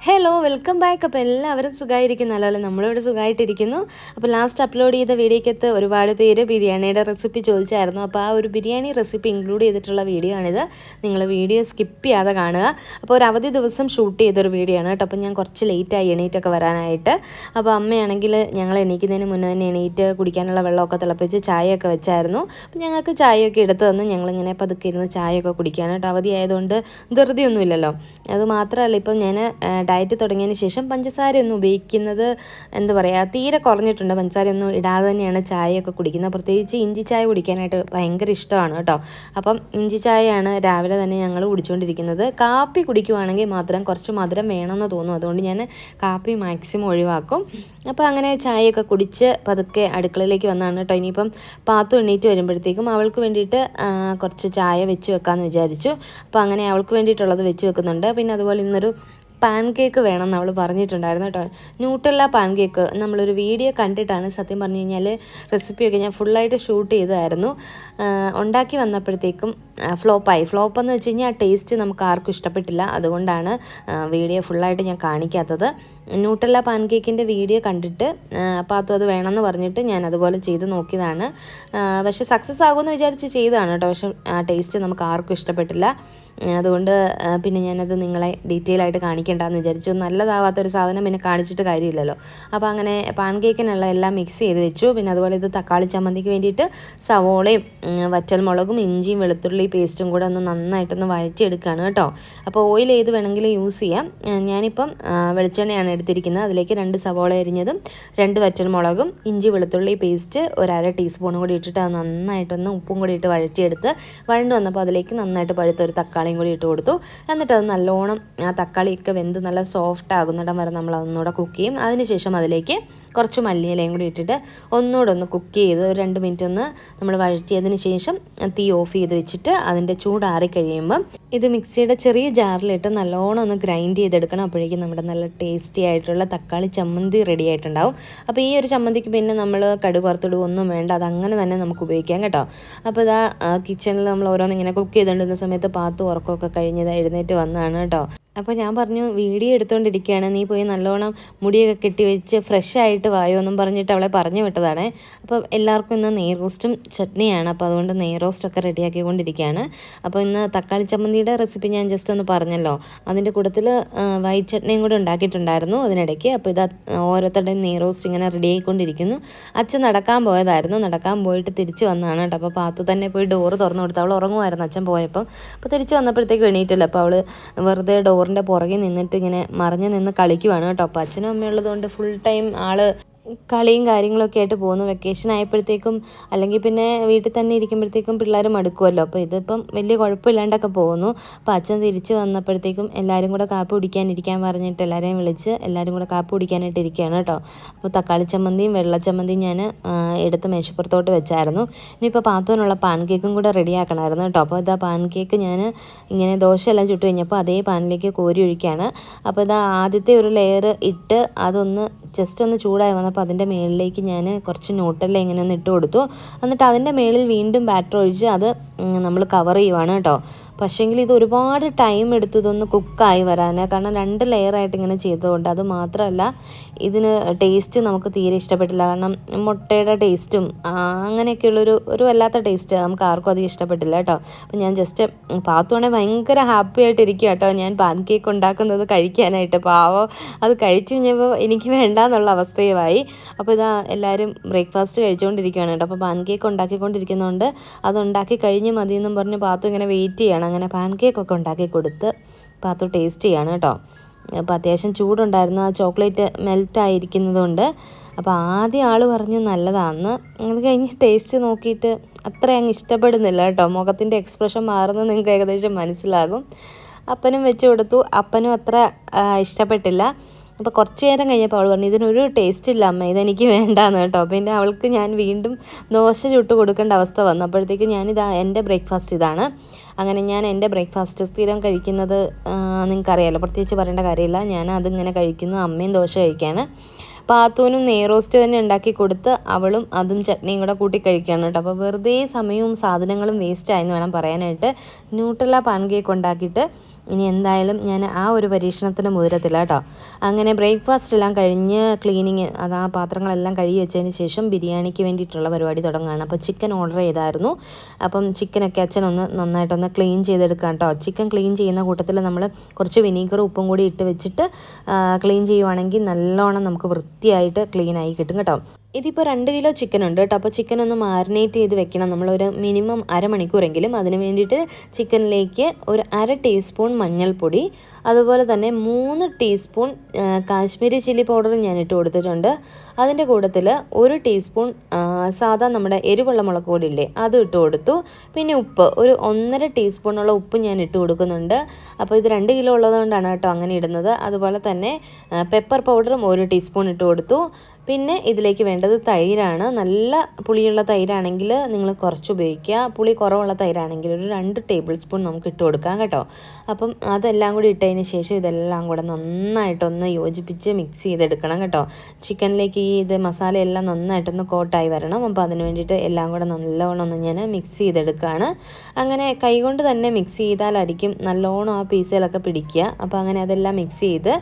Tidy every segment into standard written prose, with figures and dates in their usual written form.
Hello welcome back. അപ്പോൾ എല്ലാവരും സുഖമായിരിക്കുന്നല്ലോ അല്ലേ? നമ്മളിവിടെ സുഖമായിട്ടിരിക്കുന്നു. അപ്പോൾ ലാസ്റ്റ് അപ്ലോഡ് ചെയ്ത വീഡിയോക്കകത്ത് ഒരുപാട് പേര് ബിരിയാണിയുടെ റെസിപ്പി ചോദിച്ചായിരുന്നു. അപ്പോൾ ആ ഒരു ബിരിയാണി റെസിപ്പി ഇൻക്ലൂഡ് ചെയ്തിട്ടുള്ള വീഡിയോ ആണിത്. നിങ്ങൾ വീഡിയോ സ്കിപ്പ് ചെയ്യാതെ കാണുക. അപ്പോൾ ഒരു അവധി ദിവസം ഷൂട്ട് ചെയ്തൊരു വീഡിയോ ആണ് കേട്ടോ. അപ്പോൾ ഞാൻ കുറച്ച് ലേറ്റായി എണീറ്റൊക്കെ വരാനായിട്ട്. അപ്പോൾ അമ്മയാണെങ്കിൽ ഞങ്ങൾ എണീക്കുന്നതിന് മുന്നേ തന്നെ എണീറ്റ് കുടിക്കാനുള്ള വെള്ളമൊക്കെ തിളപ്പിച്ച് ചായയൊക്കെ വെച്ചായിരുന്നു. അപ്പോൾ ഞങ്ങൾക്ക് ചായയൊക്കെ എടുത്ത് തന്ന് ഞങ്ങളിങ്ങനെ പതുക്കെ ഇരുന്ന് ചായയൊക്കെ കുടിക്കുകയാണ് കേട്ടോ. അവധി ആയതുകൊണ്ട് ധൃതിയൊന്നുമില്ലല്ലോ. അത് മാത്രമല്ല, ഇപ്പം ഞാൻ ഡയറ്റ് തുടങ്ങിയതിന് ശേഷം പഞ്ചസാരയൊന്നും ഉപയോഗിക്കുന്നത് എന്താ പറയുക തീരെ കുറഞ്ഞിട്ടുണ്ട്. പഞ്ചസാരയൊന്നും ഇടാതെ തന്നെയാണ് ചായയൊക്കെ കുടിക്കുന്നത്. പ്രത്യേകിച്ച് ഇഞ്ചി ചായ കുടിക്കാനായിട്ട് ഭയങ്കര ഇഷ്ടമാണ് കേട്ടോ. അപ്പം ഇഞ്ചി ചായയാണ് രാവിലെ തന്നെ ഞങ്ങൾ കുടിച്ചുകൊണ്ടിരിക്കുന്നത്. കാപ്പി കുടിക്കുവാണെങ്കിൽ മാത്രം കുറച്ച് മധുരം വേണമെന്ന് തോന്നും. അതുകൊണ്ട് ഞാൻ കാപ്പി മാക്സിമം ഒഴിവാക്കും. അപ്പോൾ അങ്ങനെ ചായയൊക്കെ കുടിച്ച് പതുക്കെ അടുക്കളയിലേക്ക് വന്നതാണ് കേട്ടോ. ഇനിയിപ്പം പാത്തു എണ്ണീറ്റ് വരുമ്പോഴത്തേക്കും അവൾക്ക് വേണ്ടിയിട്ട് കുറച്ച് ചായ വെച്ച് വെക്കാമെന്ന് വിചാരിച്ചു. അപ്പോൾ അങ്ങനെ അവൾക്ക് വേണ്ടിയിട്ടുള്ളത് വെച്ച് വെക്കുന്നുണ്ട്. പിന്നെ അതുപോലെ ഇന്നൊരു പാൻ കേക്ക് വേണമെന്ന് അവൾ പറഞ്ഞിട്ടുണ്ടായിരുന്നു കേട്ടോ. ന്യൂട്ടെല്ല പാൻ കേക്ക് നമ്മളൊരു വീഡിയോ കണ്ടിട്ടാണ് സത്യം പറഞ്ഞു കഴിഞ്ഞാൽ റെസിപ്പിയൊക്കെ ഞാൻ ഫുള്ളായിട്ട് ഷൂട്ട് ചെയ്തതായിരുന്നു. ഉണ്ടാക്കി വന്നപ്പോഴത്തേക്കും ഫ്ലോപ്പെന്ന് വെച്ച് കഴിഞ്ഞാൽ ആ ടേസ്റ്റ് നമുക്ക് ആർക്കും ഇഷ്ടപ്പെട്ടില്ല. അതുകൊണ്ടാണ് വീഡിയോ ഫുള്ളായിട്ട് ഞാൻ കാണിക്കാത്തത്. ന്യൂട്ടെല്ല പാൻ കേക്കിൻ്റെ വീഡിയോ കണ്ടിട്ട് അപ്പോൾ അത് വേണമെന്ന് പറഞ്ഞിട്ട് ഞാൻ അതുപോലെ ചെയ്ത് നോക്കിയതാണ്. പക്ഷേ സക്സസ് ആകുമെന്ന് വിചാരിച്ച് ചെയ്തതാണ് കേട്ടോ. പക്ഷേ ആ ടേസ്റ്റ് നമുക്ക് ആർക്കും ഇഷ്ടപ്പെട്ടില്ല. അതുകൊണ്ട് പിന്നെ ഞാനത് നിങ്ങളെ ഡീറ്റെയിൽ ആയിട്ട് കാണിക്കേണ്ടെന്ന് വിചാരിച്ചു. നല്ലതാവാത്തൊരു സാധനം പിന്നെ കാണിച്ചിട്ട് കാര്യമില്ലല്ലോ. അപ്പോൾ അങ്ങനെ പാൻ കേക്കിനുള്ള എല്ലാം മിക്സ് ചെയ്ത് വെച്ചു. പിന്നെ അതുപോലെ ഇത് തക്കാളി ചമ്മന്തിക്ക് വേണ്ടിയിട്ട് സവോളയും വറ്റൽമുളകും ഇഞ്ചിയും വെളുത്തുള്ളി പേസ്റ്റും കൂടെ ഒന്ന് നന്നായിട്ടൊന്ന് വഴറ്റിയെടുക്കുകയാണ് കേട്ടോ. അപ്പോൾ ഓയിൽ ഏത് വേണമെങ്കിലും യൂസ് ചെയ്യാം. ഞാനിപ്പം വെളിച്ചെണ്ണയാണ് എടുത്തിരിക്കുന്നത്. അതിലേക്ക് 2 സവോള അരിഞ്ഞതും 2 വറ്റൽമുളകും ഇഞ്ചി വെളുത്തുള്ളി പേസ്റ്റ് ഒരു 1/2 ടീസ്പൂണും കൂടി ഇട്ടിട്ട് അത് നന്നായിട്ടൊന്ന് ഉപ്പും കൂടി ഇട്ട് വഴറ്റിയെടുത്ത് വഴണ്ട് വന്നപ്പോൾ അതിലേക്ക് നന്നായിട്ട് പഴുത്തൊരു തക്കാളിയും കൂടി ഇട്ട് കൊടുത്തു. എന്നിട്ട് അത് നല്ലോണം ആ തക്കാളിയൊക്കെ വെന്ത് നല്ല സോഫ്റ്റ് ആകുന്നിടം വരെ നമ്മൾ അതൊന്നുകൂടെ കുക്ക് ചെയ്യും. അതിനുശേഷം അതിലേക്ക് കുറച്ച് മല്ലിയിലയും കൂടി ഇട്ടിട്ട് ഒന്നുകൂടെ ഒന്ന് കുക്ക് ചെയ്ത് ഒരു 2 മിനിറ്റ് ഒന്ന് നമ്മൾ വഴറ്റിയതിന് ശേഷം തീ ഓഫ് ചെയ്ത് വെച്ചിട്ട് അതിൻ്റെ ചൂടാറി കഴിയുമ്പം ഇത് മിക്സിയുടെ ചെറിയ ജാറിലിട്ട് നല്ലോണം ഒന്ന് ഗ്രൈൻഡ് ചെയ്തെടുക്കണം. അപ്പോഴേക്കും നമ്മുടെ നല്ല ടേസ്റ്റി ആയിട്ടുള്ള തക്കാളി ചമ്മന്തി റെഡി ആയിട്ടുണ്ടാവും. അപ്പോൾ ഈ ഒരു ചമ്മന്തിക്ക് പിന്നെ നമ്മൾ കടുക് വറുത്തിടുക ഒന്നും വേണ്ട, അതങ്ങനെ തന്നെ നമുക്ക് ഉപയോഗിക്കാം കേട്ടോ. അപ്പോൾ ഇതാ കിച്ചണിൽ നമ്മൾ ഓരോന്നിങ്ങനെ കുക്ക് ചെയ്തുകൊണ്ടിരുന്ന സമയത്ത് പാത്തു ഉറക്കമൊക്കെ കഴിഞ്ഞത് എഴുന്നേറ്റ് വന്നതാണ് കേട്ടോ. അപ്പോൾ ഞാൻ പറഞ്ഞു വീഡിയോ എടുത്തുകൊണ്ടിരിക്കുകയാണ്, നീ പോയി നല്ലോണം മുടിയൊക്കെ കെട്ടി വെച്ച് ഫ്രഷ് ആയിട്ട് വായോ എന്നും പറഞ്ഞിട്ട് അവളെ പറഞ്ഞു വിട്ടതാണ്. അപ്പോൾ എല്ലാവർക്കും ഇന്ന് നെയ് റോസ്റ്റും ചട്നിയാണ്. അപ്പോൾ അതുകൊണ്ട് നെയ് റോസ്റ്റൊക്കെ റെഡിയാക്കിക്കൊണ്ടിരിക്കുകയാണ്. അപ്പോൾ ഇന്ന് തക്കാളി ചമ്മന്തിയുടെ റെസിപ്പി ഞാൻ ജസ്റ്റ് ഒന്ന് പറഞ്ഞല്ലോ. അതിൻ്റെ കൂട്ടത്തിൽ വൈറ്റ് ചട്നിയും കൂടെ ഉണ്ടാക്കിയിട്ടുണ്ടായിരുന്നു അതിനിടയ്ക്ക്. അപ്പോൾ ഇത് ഓരോരുത്തരുടെയും നെയ് റോസ്റ്റ് ഇങ്ങനെ റെഡി ആയിക്കൊണ്ടിരിക്കുന്നു. അച്ഛൻ നടക്കാൻ പോയതായിരുന്നു, നടക്കാൻ പോയിട്ട് തിരിച്ച് വന്നതാണ് കേട്ടോ. അപ്പോൾ പാത്തു തന്നെ പോയി ഡോറ് തുറന്നു കൊടുത്തു. അവൾ ഉറങ്ങുമായിരുന്നു അച്ഛൻ പോയപ്പം. അപ്പോൾ തിരിച്ച് വന്നപ്പോഴത്തേക്ക് എണീറ്റില്ല. അപ്പോൾ അവൾ വെറുതെ ഡോറിൻ്റെ പുറകിൽ നിന്നിട്ട് ഇങ്ങനെ മറിഞ്ഞ് നിന്ന് കളിക്കുവാണ് കേട്ടോ. അപ്പോൾ അച്ഛനും അമ്മയുള്ളതുകൊണ്ട് ഫുൾ ടൈം ആൾ കളിയും കാര്യങ്ങളൊക്കെ ആയിട്ട് പോകുന്നു. വെക്കേഷൻ ആയപ്പോഴത്തേക്കും അല്ലെങ്കിൽ പിന്നെ വീട്ടിൽ തന്നെ ഇരിക്കുമ്പോഴത്തേക്കും പിള്ളേർ മടുക്കുമല്ലോ. അപ്പോൾ ഇതിപ്പം വലിയ കുഴപ്പമില്ലാണ്ടൊക്കെ പോകുന്നു. അപ്പോൾ അച്ഛൻ തിരിച്ച് വന്നപ്പോഴത്തേക്കും എല്ലാവരും കൂടെ കാപ്പി കുടിക്കാനിരിക്കാൻ പറഞ്ഞിട്ട് എല്ലാവരെയും വിളിച്ച് എല്ലാവരും കൂടെ കാപ്പി കുടിക്കാനായിട്ട് ഇരിക്കുകയാണ് കേട്ടോ. അപ്പോൾ തക്കാളി ചമ്മന്തിയും വെള്ളച്ചമ്മന്തിയും ഞാൻ എടുത്ത് മേശപ്പുറത്തോട്ട് വെച്ചായിരുന്നു. ഇനിയിപ്പോൾ പാത്തുവിനുള്ള പാൻ കേക്കും കൂടെ റെഡിയാക്കണമായിരുന്നു കേട്ടോ. അപ്പോൾ ഇതാ പാൻ കേക്ക് ഞാൻ ഇങ്ങനെ ദോശയെല്ലാം ചുട്ട് കഴിഞ്ഞപ്പോൾ അതേ പാനിലേക്ക് കോരി ഒഴിക്കുകയാണ്. അപ്പോൾ ഇതാ ആദ്യത്തെ ഒരു ലെയർ ഇട്ട് അതൊന്ന് ജസ്റ്റ് ഒന്ന് ചൂടായി വന്നപ്പോൾ അതിൻ്റെ മുകളിലേക്ക് ഞാൻ കുറച്ച് ന്യൂട്ടെല്ല ഇങ്ങനെ ഒന്ന് ഇട്ട് കൊടുത്തു. എന്നിട്ട് അതിൻ്റെ മുകളിൽ വീണ്ടും ബാറ്റർ ഒഴിച്ച് അത് നമ്മൾ കവർ ചെയ്യുവാണ് കേട്ടോ. പക്ഷേങ്കിൽ ഇത് ഒരുപാട് ടൈം എടുത്തു ഇതൊന്ന് കുക്കായി വരാൻ. കാരണം 2 ലെയറായിട്ട് ഇങ്ങനെ ചെയ്തതുകൊണ്ട്. അത് മാത്രമല്ല ഇതിന് ടേസ്റ്റ് നമുക്ക് തീരെ ഇഷ്ടപ്പെട്ടില്ല. കാരണം മുട്ടയുടെ ടേസ്റ്റും അങ്ങനെയൊക്കെയുള്ളൊരു വല്ലാത്ത ടേസ്റ്റ് നമുക്ക് ആർക്കും അധികം ഇഷ്ടപ്പെട്ടില്ല കേട്ടോ. അപ്പോൾ ഞാൻ ജസ്റ്റ് പാത്തുവാണെങ്കിൽ ഭയങ്കര ഹാപ്പി ആയിട്ടിരിക്കുക കേട്ടോ. ഞാൻ പാൻ കേക്ക് ഉണ്ടാക്കുന്നത് കഴിക്കാനായിട്ട്. പാവം അത് കഴിച്ചു കഴിഞ്ഞപ്പോൾ എനിക്ക് വേണ്ടാന്നുള്ള അവസ്ഥയുമായി. അപ്പോൾ ഇതാ എല്ലാവരും ബ്രേക്ക്ഫാസ്റ്റ് കഴിച്ചുകൊണ്ടിരിക്കുകയാണ് കേട്ടോ. അപ്പോൾ പാൻ കേക്ക് ഉണ്ടാക്കിക്കൊണ്ടിരിക്കുന്നതുകൊണ്ട് അതുണ്ടാക്കി കഴിഞ്ഞ് മതിയെന്നും പറഞ്ഞ് പാത്തു ഇങ്ങനെ വെയിറ്റ് ചെയ്യണം. അങ്ങനെ പാൻ കേക്കൊക്കെ ഉണ്ടാക്കി കൊടുത്ത് പാത്തു ടേസ്റ്റ് ചെയ്യാണ് കേട്ടോ. അപ്പോൾ അത്യാവശ്യം ചൂടുണ്ടായിരുന്നു, ആ ചോക്ലേറ്റ് മെൽറ്റായിരിക്കുന്നതുകൊണ്ട്. അപ്പോൾ ആദ്യം ആൾ പറഞ്ഞു നല്ലതാണെന്ന്. അത് കഴിഞ്ഞ് ടേസ്റ്റ് നോക്കിയിട്ട് അത്ര അങ്ങ് ഇഷ്ടപ്പെടുന്നില്ല കേട്ടോ. മുഖത്തിൻ്റെ എക്സ്പ്രഷൻ മാറുന്നത് നിങ്ങൾക്ക് ഏകദേശം മനസ്സിലാകും. അപ്പനും വെച്ച് കൊടുത്തു, അപ്പനും അത്ര ഇഷ്ടപ്പെട്ടില്ല. അപ്പോൾ കുറച്ച് നേരം കഴിഞ്ഞപ്പോൾ അവൾ പറഞ്ഞു ഇതിനൊരു ടേസ്റ്റ് ഇല്ല അമ്മ, ഇതെനിക്ക് വേണ്ടാന്ന് കേട്ടോ. പിന്നെ അവൾക്ക് ഞാൻ വീണ്ടും ദോശ ചുട്ട് കൊടുക്കേണ്ട അവസ്ഥ വന്നു. അപ്പോഴത്തേക്ക് എൻ്റെ ബ്രേക്ക്ഫാസ്റ്റ് ഇതാണ്. അങ്ങനെ ഞാൻ എൻ്റെ ബ്രേക്ക്ഫാസ്റ്റ് സ്ഥിരം കഴിക്കുന്നത് നിങ്ങൾക്കറിയാമല്ലോ, പ്രത്യേകിച്ച് പറയേണ്ട കാര്യമില്ല. ഞാൻ അതിങ്ങനെ കഴിക്കുന്നു. അമ്മയും ദോശ കഴിക്കുകയാണ്. പാത്തുവിനും നെയ് റോസ്റ്റ് തന്നെ ഉണ്ടാക്കി കൊടുത്ത് അവളും അതും ചട്നിയും കൂടെ കൂട്ടി കഴിക്കുകയാണ് കേട്ടോ. അപ്പോൾ വെറുതെ സമയവും സാധനങ്ങളും വേസ്റ്റ് ആയെന്ന് വേണം പറയാനായിട്ട്. ന്യൂട്ടെല്ല പാൻ കേക്ക് ഉണ്ടാക്കിയിട്ട് ഇനി എന്തായാലും ഞാൻ ആ ഒരു പരീക്ഷണത്തിന് മുതിരത്തില്ല കേട്ടോ. അങ്ങനെ ബ്രേക്ക്ഫാസ്റ്റ് എല്ലാം കഴിഞ്ഞ് ക്ലീനിങ് ആ പാത്രങ്ങളെല്ലാം കഴുകി വെച്ചതിന് ശേഷം ബിരിയാണിക്ക് വേണ്ടിയിട്ടുള്ള പരിപാടി തുടങ്ങുകയാണ്. അപ്പോൾ ചിക്കൻ ഓർഡർ ചെയ്തായിരുന്നു. അപ്പം ചിക്കനൊക്കെ അച്ഛനൊന്ന് നന്നായിട്ടൊന്ന് ക്ലീൻ ചെയ്തെടുക്കാം കേട്ടോ. ചിക്കൻ ക്ലീൻ ചെയ്യുന്ന കൂട്ടത്തിൽ നമ്മൾ കുറച്ച് വിനീഗറും ഉപ്പും കൂടി ഇട്ട് വെച്ചിട്ട് ക്ലീൻ ചെയ്യുവാണെങ്കിൽ നല്ലോണം നമുക്ക് വൃത്തിയായിട്ട് ക്ലീനായി കിട്ടും കേട്ടോ. ഇതിപ്പോൾ 2 കിലോ ചിക്കൻ ഉണ്ട് കേട്ടോ. അപ്പോൾ ചിക്കൻ ഒന്ന് മാരിനേറ്റ് ചെയ്ത് വെക്കണം നമ്മളൊരു മിനിമം അരമണിക്കൂറെങ്കിലും. അതിന് വേണ്ടിയിട്ട് ചിക്കനിലേക്ക് ഒരു 1/2 ടീസ്പൂൺ മഞ്ഞൾപ്പൊടി, അതുപോലെ തന്നെ 3 ടീസ്പൂൺ കാശ്മീരി ചില്ലി പൗഡർ ഞാൻ ഇട്ട് കൊടുത്തിട്ടുണ്ട്. അതിൻ്റെ കൂട്ടത്തിൽ 1 ടീസ്പൂൺ സാധാ നമ്മുടെ എരിവുള്ള മുളക് പൊടിയില്ലേ അത് ഇട്ട് കൊടുത്തു. പിന്നെ ഉപ്പ് ഒരു 1.5 ടീസ്പൂണുള്ള ഉപ്പ് ഞാൻ ഇട്ട് കൊടുക്കുന്നുണ്ട്. അപ്പോൾ ഇത് 2 കിലോ ഉള്ളതുകൊണ്ടാണ് കേട്ടോ അങ്ങനെ ഇടുന്നത്. അതുപോലെ തന്നെ പെപ്പർ പൗഡറും 1 ടീസ്പൂൺ ഇട്ട് കൊടുത്തു. പിന്നെ ഇതിലേക്ക് വേണ്ടത് തൈരാണ്. നല്ല പുളിയുള്ള തൈരാണെങ്കിൽ നിങ്ങൾ കുറച്ച് ഉപയോഗിക്കുക. പുളി കുറവുള്ള തൈരാണെങ്കിൽ ഒരു 2 ടേബിൾ സ്പൂൺ നമുക്ക് ഇട്ട് കൊടുക്കാം കേട്ടോ. അപ്പം അതെല്ലാം കൂടി ഇട്ടതിന് ശേഷം ഇതെല്ലാം കൂടെ നന്നായിട്ടൊന്ന് യോജിപ്പിച്ച് മിക്സ് ചെയ്തെടുക്കണം കേട്ടോ. ചിക്കനിലേക്ക് ഇത് മസാലയെല്ലാം നന്നായിട്ടൊന്ന് കോട്ടായി വരണം. അപ്പോൾ അതിന് വേണ്ടിയിട്ട് എല്ലാം കൂടെ നല്ലോണം ഒന്ന് ഞാൻ മിക്സ് ചെയ്തെടുക്കുകയാണ്. അങ്ങനെ കൈകൊണ്ട് തന്നെ മിക്സ് ചെയ്താലായിരിക്കും നല്ലോണം ആ പീസുകളൊക്കെ പിടിക്കുക. അപ്പോൾ അങ്ങനെ അതെല്ലാം മിക്സ് ചെയ്ത്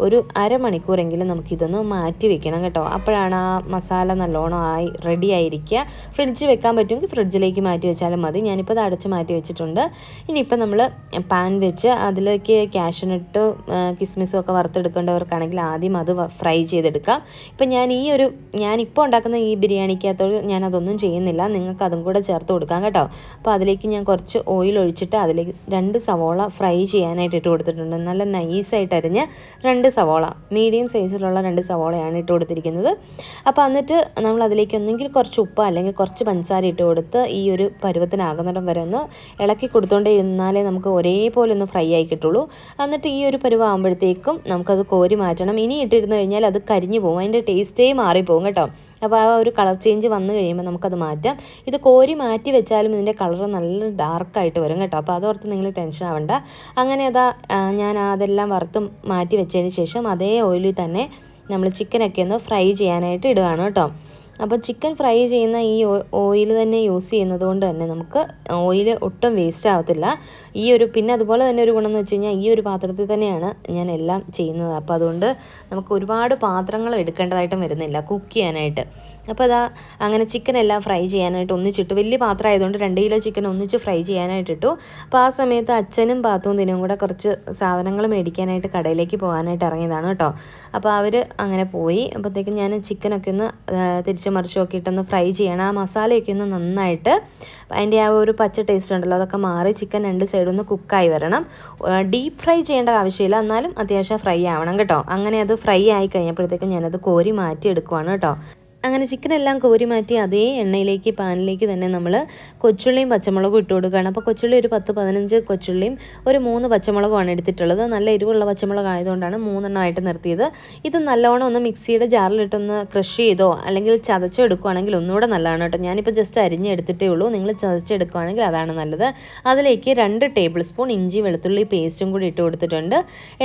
ഒരു അരമണിക്കൂറെങ്കിലും നമുക്കിതൊന്ന് മാറ്റി വെക്കണം കേട്ടോ. അപ്പോഴാണ് ആ മസാല നല്ലോണം റെഡി ആയിരിക്കുക. ഫ്രിഡ്ജിൽ വെക്കാൻ പറ്റുമെങ്കിൽ ഫ്രിഡ്ജിലേക്ക് മാറ്റി വെച്ചാലും മതി. ഞാനിപ്പോൾ അത് അടച്ച് മാറ്റി വെച്ചിട്ടുണ്ട്. ഇനിയിപ്പോൾ നമ്മൾ പാൻ വെച്ച് അതിലേക്ക് കാഷ്യൂനട്ടും കിസ്മിസും ഒക്കെ വറുത്തെടുക്കേണ്ടവർക്കാണെങ്കിൽ ആദ്യം അത് ഫ്രൈ ചെയ്തെടുക്കാം. ഇപ്പം ഞാനിപ്പോൾ ഉണ്ടാക്കുന്ന ഈ ബിരിയാണിക്കകത്തോട് ഞാനതൊന്നും ചെയ്യുന്നില്ല. നിങ്ങൾക്ക് അതും കൂടെ ചേർത്ത് കൊടുക്കാം കേട്ടോ. അപ്പോൾ അതിലേക്ക് ഞാൻ കുറച്ച് ഓയിൽ ഒഴിച്ചിട്ട് അതിലേക്ക് 2 സവോള ഫ്രൈ ചെയ്യാനായിട്ട് ഇട്ട് കൊടുത്തിട്ടുണ്ട്. നല്ല നൈസായിട്ട് അരിഞ്ഞ് 2 സവോള, മീഡിയം സൈസിലുള്ള 2 സവോളയാണ് ഇട്ട് കൊടുത്തിരിക്കുന്നത്. അപ്പോൾ എന്നിട്ട് നമ്മൾ അതിലേക്ക് ഒന്നെങ്കിൽ കുറച്ച് ഉപ്പ് അല്ലെങ്കിൽ കുറച്ച് പഞ്ചസാര ഇട്ട് കൊടുത്ത് ഈ ഒരു പരുവത്തിനാകുന്നിടം വരെ ഒന്ന് ഇളക്കി കൊടുത്തുകൊണ്ടേ ഇരുന്നാലേ നമുക്ക് ഒരേപോലെ ഒന്ന് ഫ്രൈ ആയി കിട്ടുള്ളൂ. എന്നിട്ട് ഈ ഒരു പരുവാകുമ്പോഴത്തേക്കും നമുക്കത് കോരി മാറ്റണം. ഇനി ഇട്ടിരുന്ന് കഴിഞ്ഞാൽ അത് കരിഞ്ഞു പോകും, അതിൻ്റെ ടേസ്റ്റേ മാറിപ്പോകും കേട്ടോ. അപ്പോൾ ആ ഒരു കളർ ചേഞ്ച് വന്നു കഴിയുമ്പോൾ നമുക്കത് മാറ്റാം. ഇത് കോരി മാറ്റി വെച്ചാലും ഇതിൻ്റെ കളർ നല്ല ഡാർക്കായിട്ട് വരും കേട്ടോ. അപ്പോൾ അതോർത്ത് നിങ്ങൾ ടെൻഷൻ ആവണ്ട. അങ്ങനെ ഞാൻ അതെല്ലാം വറുത്ത് മാറ്റി വെച്ചതിന് ശേഷം അതേ ഓയിലിൽ തന്നെ നമ്മൾ ചിക്കനൊക്കെ ഒന്ന് ഫ്രൈ ചെയ്യാനായിട്ട് ഇടുകയാണ് കേട്ടോ. അപ്പോൾ ചിക്കൻ ഫ്രൈ ചെയ്യുന്ന ഈ ഓയിൽ തന്നെ യൂസ് ചെയ്യുന്നത് കൊണ്ട് തന്നെ നമുക്ക് ഓയിൽ ഒട്ടും വേസ്റ്റ് ആവത്തില്ല. പിന്നെ അതുപോലെ തന്നെ ഒരു ഗുണം എന്ന് വെച്ച് കഴിഞ്ഞാൽ ഈ ഒരു പാത്രത്തിൽ തന്നെയാണ് ഞാൻ എല്ലാം ചെയ്യുന്നത്. അപ്പോൾ അതുകൊണ്ട് നമുക്ക് ഒരുപാട് പാത്രങ്ങൾ എടുക്കേണ്ടതായിട്ടും വരുന്നില്ല കുക്ക് ചെയ്യാനായിട്ട്. അപ്പോൾ അങ്ങനെ ചിക്കനെല്ലാം ഫ്രൈ ചെയ്യാനായിട്ട് ഒന്നിച്ചിട്ടു. വലിയ പാത്രം ആയതുകൊണ്ട് 2 കിലോ ചിക്കൻ ഒന്നിച്ച് ഫ്രൈ ചെയ്യാനായിട്ടിട്ടു. അപ്പോൾ ആ സമയത്ത് അച്ഛനും പാത്തും ദിനും കൂടെ കുറച്ച് സാധനങ്ങൾ മേടിക്കാനായിട്ട് കടയിലേക്ക് പോകാനായിട്ട് ഇറങ്ങിയതാണ് കേട്ടോ. അപ്പോൾ അവർ അങ്ങനെ പോയി. അപ്പോഴത്തേക്കും ഞാൻ ചിക്കനൊക്കെ ഒന്ന് തിരിച്ച് മറിച്ചും ഒക്കെ ഇട്ടൊന്ന് ഫ്രൈ ചെയ്യണം. ആ മസാലയൊക്കെ ഒന്ന് നന്നായിട്ട് അതിൻ്റെ ആ ഒരു പച്ച ടേസ്റ്റ് ഉണ്ടല്ലോ അതൊക്കെ മാറി ചിക്കൻ 2 സൈഡും ഒന്ന് കുക്കായി വരണം. ഡീപ്പ് ഫ്രൈ ചെയ്യേണ്ട ആവശ്യമില്ല, എന്നാലും അത്യാവശ്യം ഫ്രൈ ആവണം കേട്ടോ. അങ്ങനെ അത് ഫ്രൈ ആയി കഴിഞ്ഞപ്പോഴത്തേക്കും ഞാനത് കോരി മാറ്റി എടുക്കുവാണ് കേട്ടോ. അങ്ങനെ ചിക്കനെല്ലാം കോരി മാറ്റി അതേ എണ്ണയിലേക്ക് പാനിലേക്ക് തന്നെ നമ്മൾ കൊച്ചുള്ളിയും പച്ചമുളകും ഇട്ട് കൊടുക്കുകയാണ്. അപ്പോൾ കൊച്ചുള്ളി ഒരു 10-15 കൊച്ചുള്ളിയും ഒരു 3 പച്ചമുളകുമാണ് എടുത്തിട്ടുള്ളത്. നല്ല എരിവുള്ള പച്ചമുളക് ആയതുകൊണ്ടാണ് 3 എണ്ണമായിട്ട് നിർത്തിയത്. ഇത് നല്ലോണം ഒന്ന് മിക്സിയുടെ ജാറിലിട്ടൊന്ന് ക്രഷ് ചെയ്തോ അല്ലെങ്കിൽ ചതച്ചെടുക്കുകയാണെങ്കിൽ ഒന്നുകൂടെ നല്ലതാണ് കേട്ടോ. ഞാനിപ്പോൾ ജസ്റ്റ് അരിഞ്ഞെടുത്തിട്ടേ ഉള്ളൂ. നിങ്ങൾ ചതച്ചെടുക്കുകയാണെങ്കിൽ അതാണ് നല്ലത്. അതിലേക്ക് 2 ടേബിൾ സ്പൂൺ ഇഞ്ചി വെളുത്തുള്ളി പേസ്റ്റും കൂടി ഇട്ട് കൊടുത്തിട്ടുണ്ട്.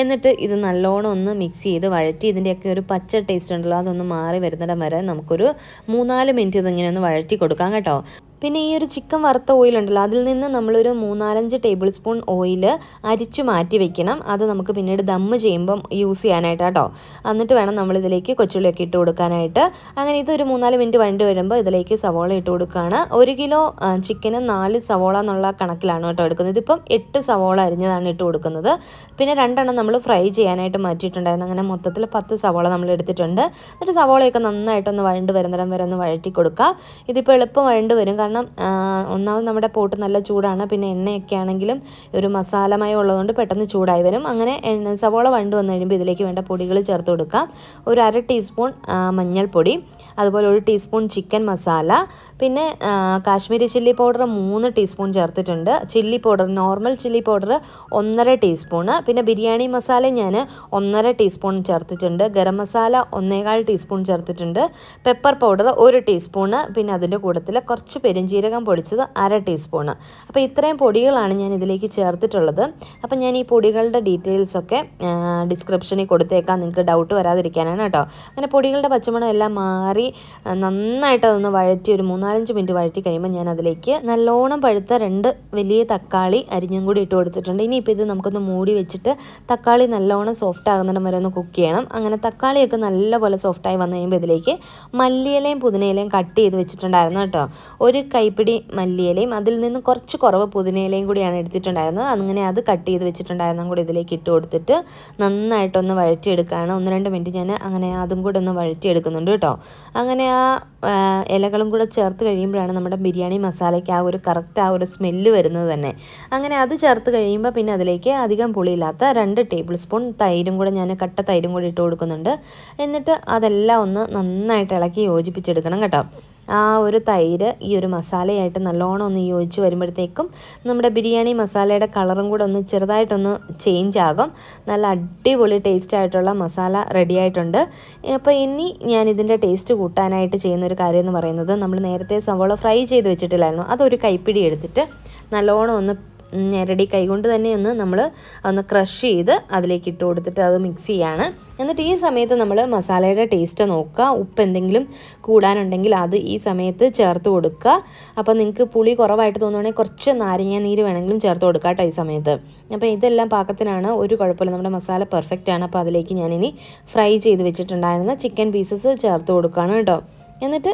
എന്നിട്ട് ഇത് നല്ലോണം ഒന്ന് മിക്സ് ചെയ്ത് വഴറ്റി ഇതിൻ്റെയൊക്കെ ഒരു പച്ച ടേസ്റ്റ് ഉണ്ടല്ലോ അതൊന്ന് മാറി വരുന്നിടം വരെ നമുക്കൊരു 3-4 മിനിറ്റ് ഇതിങ്ങനെ ഒന്ന് വഴറ്റി കൊടുക്കാം കേട്ടോ. പിന്നെ ഈ ഒരു ചിക്കൻ വറുത്ത ഓയിലുണ്ടല്ലോ അതിൽ നിന്ന് നമ്മളൊരു 3-4 ടേബിൾ സ്പൂൺ ഓയിൽ അരിച്ചു മാറ്റി വെക്കണം. അത് നമുക്ക് പിന്നീട് ദമ്മ് ചെയ്യുമ്പം യൂസ് ചെയ്യാനായിട്ട് കേട്ടോ. എന്നിട്ട് വേണം നമ്മളിതിലേക്ക് കൊച്ചുള്ളിയൊക്കെ ഇട്ട് കൊടുക്കാനായിട്ട്. അങ്ങനെ ഇതൊരു 3-4 മിനിറ്റ് വഴണ്ട് വരുമ്പോൾ ഇതിലേക്ക് സവോള ഇട്ട് കൊടുക്കുകയാണ്. 1 കിലോ ചിക്കന് 4 സവോള എന്നുള്ള കണക്കിലാണ് കേട്ടോ എടുക്കുന്നത്. ഇതിപ്പം 8 സവോള അരിഞ്ഞതാണ് ഇട്ട് കൊടുക്കുന്നത്. പിന്നെ 2 എണ്ണം നമ്മൾ ഫ്രൈ ചെയ്യാനായിട്ട് മാറ്റിയിട്ടുണ്ടായിരുന്നു. അങ്ങനെ മൊത്തത്തിൽ 10 സവോള നമ്മൾ എടുത്തിട്ടുണ്ട്. എന്നിട്ട് സവോളയൊക്കെ നന്നായിട്ടൊന്ന് വഴണ്ട് വരുന്നിടം വരെ ഒന്ന് വഴറ്റി കൊടുക്കുക. ഇതിപ്പോൾ എളുപ്പം വഴണ്ട് വരും, കാരണം ഒന്നാമത് നമ്മുടെ പോട്ട് നല്ല ചൂടാണ്. പിന്നെ എണ്ണയൊക്കെ ആണെങ്കിലും ഒരു മസാലമയം ഉള്ളതുകൊണ്ട് പെട്ടെന്ന് ചൂടായി വരും. അങ്ങനെ സവോള വഴണ്ട് വന്നു കഴിയുമ്പോൾ ഇതിലേക്ക് വേണ്ട പൊടികൾ ചേർത്ത് കൊടുക്കാം. ഒരു 1/2 ടീസ്പൂൺ മഞ്ഞൾപ്പൊടി, അതുപോലെ 1 ടീസ്പൂൺ ചിക്കൻ മസാല, പിന്നെ കാശ്മീരി ചില്ലി പൗഡർ 3 ടീസ്പൂൺ ചേർത്തിട്ടുണ്ട്. Chilli powder normal chilli powder 1.5 teaspoon, പിന്നെ ബിരിയാണി മസാല ഞാൻ 1.5 ടീസ്പൂൺ ചേർത്തിട്ടുണ്ട്. ഗരം മസാല 1.25 ടീസ്പൂൺ ചേർത്തിട്ടുണ്ട്. പെപ്പർ പൗഡർ 1 ടീസ്പൂണ്, പിന്നെ അതിൻ്റെ കൂട്ടത്തിൽ കുറച്ച് പെരുംജീരകം പൊടിച്ചത് 1/2 ടീസ്പൂണ്. അപ്പോൾ ഇത്രയും പൊടികളാണ് ഞാൻ ഇതിലേക്ക് ചേർത്തിട്ടുള്ളത്. അപ്പോൾ ഞാൻ ഈ പൊടികളുടെ ഡീറ്റെയിൽസൊക്കെ ഡിസ്ക്രിപ്ഷനിൽ കൊടുത്തേക്കാം, നിങ്ങൾക്ക് ഡൗട്ട് വരാതിരിക്കാനാണ് കേട്ടോ. അങ്ങനെ പൊടികളുടെ പച്ചമണം എല്ലാം മാറി നന്നായിട്ട് അതൊന്ന് വഴറ്റി ഒരു 3-4 മിനിറ്റ് വഴറ്റി കഴിയുമ്പോൾ ഞാൻ അതിലേക്ക് നല്ലോണം പഴുത്ത 2 വലിയ തക്കാളി അരിഞ്ഞും കൂടി ഇട്ട് കൊടുത്തിട്ടുണ്ട്. ഇനിയിപ്പോൾ ഇത് നമുക്കൊന്ന് മൂടി വെച്ചിട്ട് തക്കാളി നല്ലോണം സോഫ്റ്റ് ആകുന്നിടം വരെ ഒന്ന് കുക്ക് ചെയ്യണം. അങ്ങനെ തക്കാളിയൊക്കെ നല്ലപോലെ സോഫ്റ്റായി വന്നു കഴിയുമ്പോൾ ഇതിലേക്ക് മല്ലിയിലയും പുതിനയിലയും കട്ട് ചെയ്ത് വെച്ചിട്ടുണ്ടായിരുന്നു കേട്ടോ. ഒരു കൈപ്പിടി മല്ലിയിലയും അതിൽ നിന്ന് കുറച്ച് കുറവ് പുതിനയിലയും കൂടിയാണ് എടുത്തിട്ടുണ്ടായിരുന്നത്. അങ്ങനെ അത് കട്ട് ചെയ്ത് വെച്ചിട്ടുണ്ടായിരുന്നതും കൂടി ഇതിലേക്ക് ഇട്ട് കൊടുത്തിട്ട് നന്നായിട്ടൊന്ന് വഴറ്റിയെടുക്കുകയാണ്. 1-2 മിനിറ്റ് ഞാൻ അങ്ങനെ അതും കൂടെ ഒന്ന് വഴറ്റിയെടുക്കുന്നുണ്ട് കേട്ടോ. അങ്ങനെ ആ ഇലകളും കൂടെ ചേർത്ത് കഴിയുമ്പോഴാണ് നമ്മുടെ ബിരിയാണി മസാലയ്ക്ക് ആ ഒരു കറക്റ്റ് ആ ഒരു സ്മെല്ല് വരുന്നത് തന്നെ. അങ്ങനെ അത് ചേർത്ത് കഴിയുമ്പോൾ പിന്നെ അതിലേക്ക് അധികം പുളിയില്ലാത്ത 2 ടേബിൾ സ്പൂൺ തൈരും കൂടെ ഞാൻ കട്ട തൈരും കൂടി ഇട്ട് കൊടുക്കുന്നുണ്ട്. എന്നിട്ട് അതെല്ലാം ഒന്ന് നന്നായിട്ട് ഇളക്കി യോജിപ്പിച്ചെടുക്കണം കേട്ടോ. ആ ഒരു തൈര് ഈ ഒരു മസാലയായിട്ട് നല്ലോണം ഒന്ന് യോജിച്ച് വരുമ്പോഴത്തേക്കും നമ്മുടെ ബിരിയാണി മസാലയുടെ കളറും കൂടെ ഒന്ന് ചെറുതായിട്ടൊന്ന് ചേഞ്ച് ആകും. നല്ല അടിപൊളി ടേസ്റ്റ് ആയിട്ടുള്ള മസാല റെഡി ആയിട്ടുണ്ട്. അപ്പോൾ ഇനി ഞാൻ ഇതിൻ്റെ ടേസ്റ്റ് കൂട്ടാനായിട്ട് ചെയ്യുന്നൊരു കാര്യം എന്ന് പറയുന്നത്, നമ്മൾ നേരത്തെ സവോള ഫ്രൈ ചെയ്ത് വെച്ചിട്ടില്ലായിരുന്നു, അതൊരു കൈപ്പിടി എടുത്തിട്ട് നല്ലോണം ഒന്ന് ഞെരടി കൈകൊണ്ട് തന്നെ ഒന്ന് ക്രഷ് ചെയ്ത് അതിലേക്ക് ഇട്ട് കൊടുത്തിട്ട് അത് മിക്സ് ചെയ്യാണ്. എന്നിട്ട് ഈ സമയത്ത് നമ്മൾ മസാലയുടെ ടേസ്റ്റ് നോക്കുക. ഉപ്പ് എന്തെങ്കിലും കൂടാനുണ്ടെങ്കിൽ അത് ഈ സമയത്ത് ചേർത്ത് കൊടുക്കുക. അപ്പോൾ നിങ്ങൾക്ക് പുളി കുറവായിട്ട് തോന്നുകയാണെങ്കിൽ കുറച്ച് നാരങ്ങ നീര് വേണമെങ്കിലും ചേർത്ത് കൊടുക്കുക കേട്ടോ ഈ സമയത്ത്. അപ്പോൾ ഇതെല്ലാം പാകത്തിനാണ്, ഒരു കുഴപ്പമില്ല, നമ്മുടെ മസാല പെർഫെക്റ്റ് ആണ്. അപ്പോൾ അതിലേക്ക് ഞാനിനി ഫ്രൈ ചെയ്ത് വെച്ചിട്ടുണ്ടായിരുന്ന ചിക്കൻ പീസസ് ചേർത്ത് കൊടുക്കുകയാണ് കേട്ടോ. എന്നിട്ട്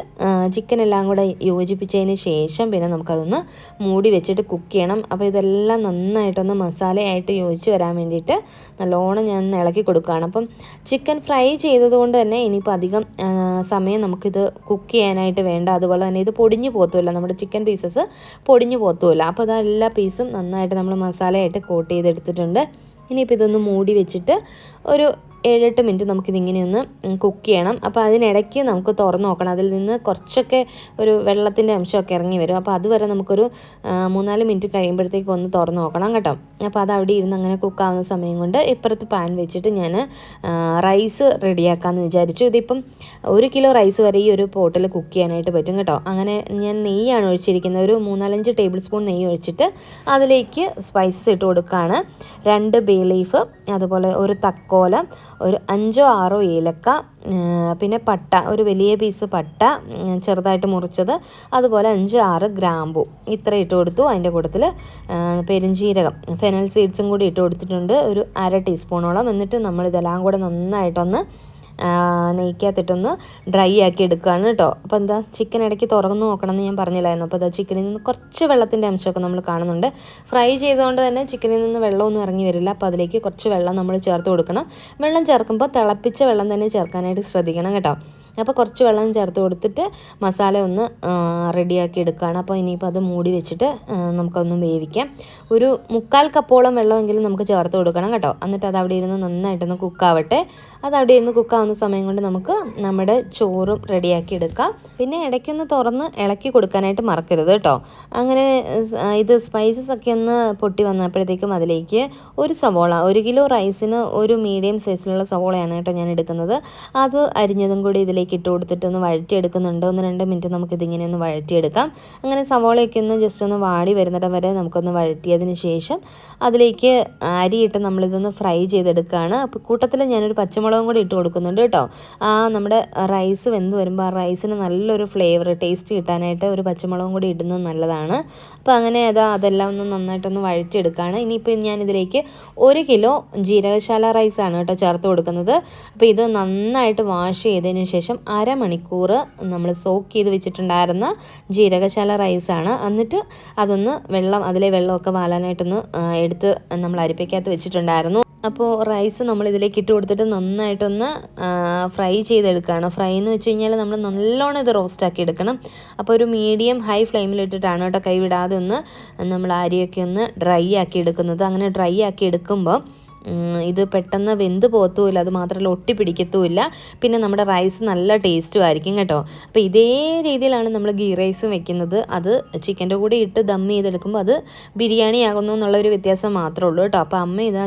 ചിക്കൻ എല്ലാം കൂടെ യോജിപ്പിച്ചതിന് ശേഷം പിന്നെ നമുക്കതൊന്ന് മൂടി വെച്ചിട്ട് കുക്ക് ചെയ്യണം. അപ്പോൾ ഇതെല്ലാം നന്നായിട്ടൊന്ന് മസാലയായിട്ട് യോജിച്ച് വരാൻ വേണ്ടിയിട്ട് നല്ലോണം ഞാൻ ഇളക്കി കൊടുക്കുകയാണ്. അപ്പം ചിക്കൻ ഫ്രൈ ചെയ്തതുകൊണ്ട് തന്നെ ഇനിയിപ്പോൾ അധികം സമയം നമുക്കിത് കുക്ക് ചെയ്യാനായിട്ട് വേണ്ട. അതുപോലെ തന്നെ ഇത് പൊടിഞ്ഞു പോത്തുമില്ല, നമ്മുടെ ചിക്കൻ പീസസ് പൊടിഞ്ഞു പോത്തുമില്ല. അപ്പോൾ അത് എല്ലാ പീസും നന്നായിട്ട് നമ്മൾ മസാലയായിട്ട് കോട്ട് ചെയ്തെടുത്തിട്ടുണ്ട്. ഇനിയിപ്പോൾ ഇതൊന്ന് മൂടി വെച്ചിട്ട് ഒരു 7-8 മിനിറ്റ് നമുക്കിതിങ്ങനെ ഒന്ന് കുക്ക് ചെയ്യണം. അപ്പോൾ അതിനിടയ്ക്ക് നമുക്ക് തുറന്ന് നോക്കണം, അതിൽ നിന്ന് കുറച്ചൊക്കെ ഒരു വെള്ളത്തിൻ്റെ അംശമൊക്കെ ഇറങ്ങി വരും. അപ്പോൾ അതുവരെ നമുക്കൊരു 3-4 മിനിറ്റ് കഴിയുമ്പോഴത്തേക്ക് ഒന്ന് തുറന്ന് നോക്കണം കേട്ടോ. അപ്പോൾ അത് അവിടെ ഇരുന്ന് അങ്ങനെ കുക്കാവുന്ന സമയം കൊണ്ട് ഇപ്പുറത്ത് പാൻ വെച്ചിട്ട് ഞാൻ റൈസ് റെഡിയാക്കാമെന്ന് വിചാരിച്ചു. ഇതിപ്പം 1 കിലോ റൈസ് വരെ ഈ ഒരു പോട്ടിൽ കുക്ക് ചെയ്യാനായിട്ട് പറ്റും കേട്ടോ. അങ്ങനെ ഞാൻ നെയ്യാണ് ഒഴിച്ചിരിക്കുന്നത്. ഒരു 3-4 ടേബിൾ സ്പൂൺ നെയ്യ് ഒഴിച്ചിട്ട് അതിലേക്ക് സ്പൈസസ് ഇട്ട് കൊടുക്കുകയാണ്. 2 ബേ ലീഫ്, അതുപോലെ ഒരു തക്കോലം, ഒരു 5-6 ഏലക്ക, പിന്നെ പട്ട, ഒരു വലിയ പീസ് പട്ട ചെറുതായിട്ട് മുറിച്ചത്, അതുപോലെ 5-6 ഗ്രാമ്പു ഇത്ര ഇട്ട് കൊടുത്തു. അതിൻ്റെ കൂട്ടത്തിൽ പെരുംജീരകം, ഫെനൽ സീഡ്സും കൂടി ഇട്ട് കൊടുത്തിട്ടുണ്ട്, ഒരു 1/2 ടീസ്പൂണോളം. എന്നിട്ട് നമ്മളിതെല്ലാം കൂടെ നന്നായിട്ടൊന്ന് നെയ്ക്കകത്തിട്ടൊന്ന് ഡ്രൈ ആക്കി എടുക്കുകയാണ് കേട്ടോ. അപ്പോൾ എന്താ, ചിക്കൻ ഇടയ്ക്ക് തുറന്ന് നോക്കണം എന്ന് ഞാൻ പറഞ്ഞില്ലായിരുന്നു. അപ്പോൾ ചിക്കനിൽ നിന്ന് കുറച്ച് വെള്ളത്തിൻ്റെ അംശമൊക്കെ നമ്മൾ കാണുന്നുണ്ട്. ഫ്രൈ ചെയ്തുകൊണ്ട് തന്നെ ചിക്കനിൽ നിന്ന് വെള്ളമൊന്നും ഇറങ്ങി വരില്ല. അപ്പോൾ അതിലേക്ക് കുറച്ച് വെള്ളം നമ്മൾ ചേർത്ത് കൊടുക്കണം. വെള്ളം ചേർക്കുമ്പോൾ തിളപ്പിച്ച വെള്ളം തന്നെ ചേർക്കാനായിട്ട് ശ്രദ്ധിക്കണം കേട്ടോ. അപ്പോൾ കുറച്ച് വെള്ളം ചേർത്ത് കൊടുത്തിട്ട് മസാല ഒന്ന് റെഡിയാക്കി എടുക്കുകയാണ്. അപ്പോൾ ഇനിയിപ്പോൾ അത് മൂടി വെച്ചിട്ട് നമുക്കൊന്ന് വേവിക്കാം. ഒരു 3/4 കപ്പോളം വെള്ളമെങ്കിലും നമുക്ക് ചേർത്ത് കൊടുക്കണം കേട്ടോ. എന്നിട്ട് അത് അവിടെ ഇരുന്ന് നന്നായിട്ടൊന്ന് കുക്കാവട്ടെ. അത് അവിടെ ഇരുന്ന് കുക്കാവുന്ന സമയം കൊണ്ട് നമുക്ക് നമ്മുടെ ചോറും റെഡിയാക്കി എടുക്കാം. പിന്നെ ഇടയ്ക്കൊന്ന് തുറന്ന് ഇളക്കി കൊടുക്കാനായിട്ട് മറക്കരുത് കേട്ടോ. അങ്ങനെ ഇത് സ്പൈസസ് ഒക്കെ ഒന്ന് പൊട്ടി വന്നപ്പോഴത്തേക്കും അതിലേക്ക് ഒരു സവോള, 1 കിലോ റൈസിന് ഒരു മീഡിയം സൈസിലുള്ള സവോളയാണ് കേട്ടോ ഞാൻ എടുക്കുന്നത്. അത് അരിഞ്ഞതും കൂടി ഇതിലേക്ക് ഇട്ട് കൊടുത്തിട്ട് ഒന്ന് വഴറ്റിയെടുക്കുന്നുണ്ട്. 1-2 മിനിറ്റ് നമുക്കിതിങ്ങനെ ഒന്ന് വഴറ്റിയെടുക്കാം. അങ്ങനെ സവോളയൊക്കെ ഒന്ന് ജസ്റ്റ് ഒന്ന് വാടി വരുന്നിടം വരെ നമുക്കൊന്ന് വഴറ്റിയതിന് ശേഷം അതിലേക്ക് അരിയിട്ട് നമ്മളിതൊന്ന് ഫ്രൈ ചെയ്തെടുക്കുകയാണ്. അപ്പോൾ കൂട്ടത്തിൽ ഞാനൊരു പച്ചമുളകും കൂടി ഇട്ട് കൊടുക്കുന്നുണ്ട് കേട്ടോ. നമ്മുടെ റൈസ് വെന്ത് വരുമ്പോൾ ആ റൈസിന് നല്ലൊരു ഫ്ലേവർ ടേസ്റ്റ് കിട്ടാനായിട്ട് ഒരു പച്ചമുളകും കൂടി ഇടുന്നത് നല്ലതാണ്. അപ്പോൾ അങ്ങനെ അതെല്ലാം ഒന്ന് നന്നായിട്ടൊന്ന് വഴറ്റിയെടുക്കുകയാണ്. ഇനിയിപ്പോൾ ഞാനിതിലേക്ക് 1 കിലോ ജീരകശാല റൈസാണ് കേട്ടോ ചേർത്ത് കൊടുക്കുന്നത്. അപ്പോൾ ഇത് നന്നായിട്ട് വാഷ് ചെയ്തതിന് ശേഷം 1/2 മണിക്കൂർ നമ്മൾ സോക്ക് ചെയ്ത് വെച്ചിട്ടുണ്ടായിരുന്ന ജീരകശാല റൈസാണ്. എന്നിട്ട് അതൊന്ന് അതിലെ വെള്ളമൊക്കെ വാലാനായിട്ടൊന്ന് എടുത്ത് നമ്മൾ അരിപ്പയ്ക്കകത്ത് വെച്ചിട്ടുണ്ടായിരുന്നു. അപ്പോൾ റൈസ് നമ്മൾ ഇതിലേക്ക് ഇട്ട് കൊടുത്തിട്ട് നന്നായിട്ടൊന്ന് ഫ്രൈ ചെയ്തെടുക്കുകയാണ്. ഫ്രൈ എന്ന് വെച്ച് കഴിഞ്ഞാൽ നമ്മൾ നല്ലോണം ഇത് റോസ്റ്റാക്കി എടുക്കണം. അപ്പോൾ ഒരു മീഡിയം ഹൈ ഫ്ലെയിമിലിട്ടിട്ടാണ് കേട്ടോ കൈവിടാതെ ഒന്ന് നമ്മൾ അരിയൊക്കെ ഒന്ന് ഡ്രൈ ആക്കി എടുക്കുന്നത്. അങ്ങനെ ഡ്രൈ ആക്കി എടുക്കുമ്പോൾ ഇത് പെട്ടെന്ന് വെന്ത് പോകത്തുമില്ല, അത് മാത്രമല്ല ഒട്ടി പിടിക്കത്തുമില്ല. പിന്നെ നമ്മുടെ റൈസ് നല്ല ടേസ്റ്റും ആയിരിക്കും കേട്ടോ. അപ്പോൾ ഇതേ രീതിയിലാണ് നമ്മൾ ഗീ റൈസും വെക്കുന്നത്. അത് ചിക്കൻ്റെ കൂടെ ഇട്ട് ദം ചെയ്തെടുക്കുമ്പോൾ അത് ബിരിയാണി ആകുന്നു എന്നുള്ളൊരു വ്യത്യാസം മാത്രമേ ഉള്ളൂ കേട്ടോ. അപ്പോൾ അമ്മ ഇതാ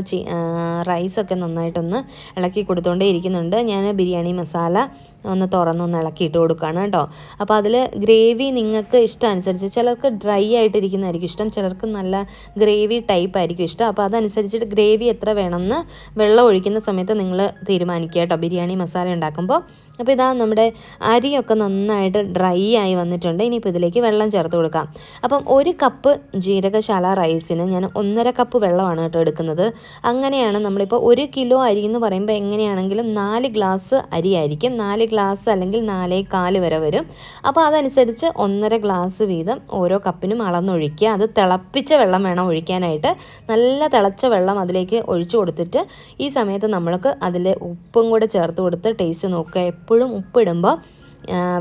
റൈസൊക്കെ നന്നായിട്ടൊന്ന് ഇളക്കി കൊടുത്തുകൊണ്ടേ ഇരിക്കുന്നുണ്ട്. ഞാൻ ബിരിയാണി മസാല ഒന്ന് തുറന്നൊന്ന് ഇളക്കിയിട്ട് കൊടുക്കുകയാണ് കേട്ടോ. അപ്പോൾ അതിൽ ഗ്രേവി നിങ്ങൾക്ക് ഇഷ്ടം അനുസരിച്ച്, ചിലർക്ക് ഡ്രൈ ആയിട്ടിരിക്കുന്നതായിരിക്കും ഇഷ്ടം, ചിലർക്ക് നല്ല ഗ്രേവി ടൈപ്പ് ആയിരിക്കും ഇഷ്ടം. അപ്പോൾ അതനുസരിച്ചിട്ട് ഗ്രേവി എത്ര വേണമെന്ന് വെള്ളം ഒഴിക്കുന്ന സമയത്ത് നിങ്ങൾ തീരുമാനിക്കുക കേട്ടോ, ബിരിയാണി മസാല ഉണ്ടാക്കുമ്പോൾ. അപ്പോൾ ഇതാ നമ്മുടെ അരിയൊക്കെ നന്നായിട്ട് ഡ്രൈ ആയി വന്നിട്ടുണ്ട്. ഇനിയിപ്പോൾ ഇതിലേക്ക് വെള്ളം ചേർത്ത് കൊടുക്കാം. അപ്പം 1 കപ്പ് ജീരകശാല റൈസിന് ഞാൻ 1.5 കപ്പ് വെള്ളമാണ് കേട്ടോ എടുക്കുന്നത്. അങ്ങനെയാണ് നമ്മളിപ്പോൾ 1 കിലോ അരി എന്ന് പറയുമ്പോൾ എങ്ങനെയാണെങ്കിലും 4 ഗ്ലാസ് അരി ആയിരിക്കും. 4 ഗ്ലാസ് അല്ലെങ്കിൽ 4.25 വരെ വരും. അപ്പോൾ അതനുസരിച്ച് 1.5 ഗ്ലാസ് വീതം ഓരോ കപ്പിനും അളന്നൊഴിക്കുക. അത് തിളപ്പിച്ച വെള്ളം വേണം ഒഴിക്കാനായിട്ട്. നല്ല തിളച്ച വെള്ളം അതിലേക്ക് ഒഴിച്ചു കൊടുത്തിട്ട് ഈ സമയത്ത് നമ്മൾക്ക് അതിൽ ഉപ്പും കൂടെ ചേർത്ത് കൊടുത്ത് ടേസ്റ്റ് നോക്കുക. എപ്പോഴും ഉപ്പിടുമ്പോൾ